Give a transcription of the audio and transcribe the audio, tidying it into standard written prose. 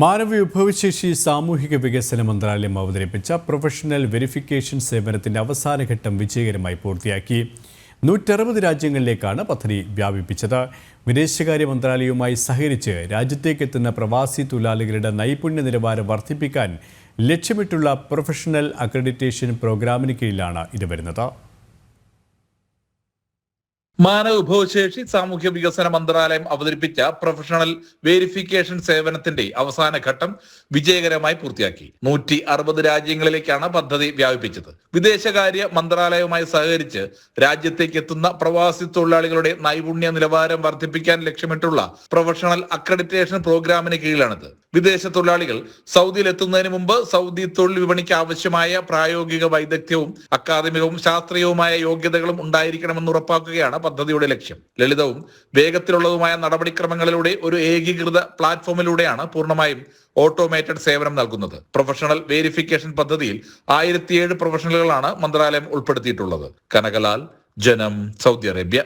മാനവവിഭവശേഷി സാമൂഹിക വികസന മന്ത്രാലയം അവതരിപ്പിച്ച പ്രൊഫഷണൽ വെരിഫിക്കേഷൻ സേവനത്തിന്റെ അവസാനഘട്ടം വിജയകരമായി പൂർത്തിയാക്കി. 160 രാജ്യങ്ങളിലേക്കാണ് പദ്ധതി വ്യാപിപ്പിച്ചത്. വിദേശകാര്യ മന്ത്രാലയവുമായി സഹകരിച്ച് രാജ്യത്തേക്കെത്തുന്ന പ്രവാസി തൊഴിലാളികളുടെ നൈപുണ്യ നിലവാരം വർദ്ധിപ്പിക്കാൻ ലക്ഷ്യമിട്ടുള്ള പ്രൊഫഷണൽ അക്രഡിറ്റേഷൻ പ്രോഗ്രാമിന് കീഴിലാണ് ഇത് വരുന്നത്. മാനവവിഭവശേഷി സാമൂഹ്യ വികസന മന്ത്രാലയം അവതരിപ്പിച്ച പ്രൊഫഷണൽ വെരിഫിക്കേഷൻ സേവനത്തിന്റെ അവസാന ഘട്ടം വിജയകരമായി പൂർത്തിയാക്കി. 160 രാജ്യങ്ങളിലേക്കാണ് പദ്ധതി വ്യാപിപ്പിച്ചത്. വിദേശകാര്യ മന്ത്രാലയവുമായി സഹകരിച്ച് രാജ്യത്തേക്ക് എത്തുന്ന പ്രവാസി തൊഴിലാളികളുടെ നൈപുണ്യ നിലവാരം വർദ്ധിപ്പിക്കാൻ ലക്ഷ്യമിട്ടുള്ള പ്രൊഫഷണൽ അക്രഡിറ്റേഷൻ പ്രോഗ്രാമിന് കീഴിലാണിത്. വിദേശ തൊഴിലാളികൾ സൗദിയിൽ എത്തുന്നതിന് മുമ്പ് സൗദി തൊഴിൽ വിപണിക്ക് ആവശ്യമായ പ്രായോഗിക വൈദഗ്ധ്യവും അക്കാദമികവും ശാസ്ത്രീയവുമായ യോഗ്യതകളും ഉണ്ടായിരിക്കണമെന്ന് ഉറപ്പാക്കുകയാണ് പദ്ധതിയുടെ ലക്ഷ്യം. ലളിതവും വേഗത്തിലുള്ളതുമായ നടപടിക്രമങ്ങളിലൂടെ ഒരു ഏകീകൃത പ്ലാറ്റ്ഫോമിലൂടെയാണ് പൂർണ്ണമായും ഓട്ടോമേറ്റഡ് സേവനം നൽകുന്നത്. പ്രൊഫഷണൽ വെരിഫിക്കേഷൻ പദ്ധതിയിൽ 1007 പ്രൊഫഷണലുകളാണ് മന്ത്രാലയം ഉൾപ്പെടുത്തിയിട്ടുള്ളത്. കനകലാൽ, ജനം, സൗദി അറേബ്യ.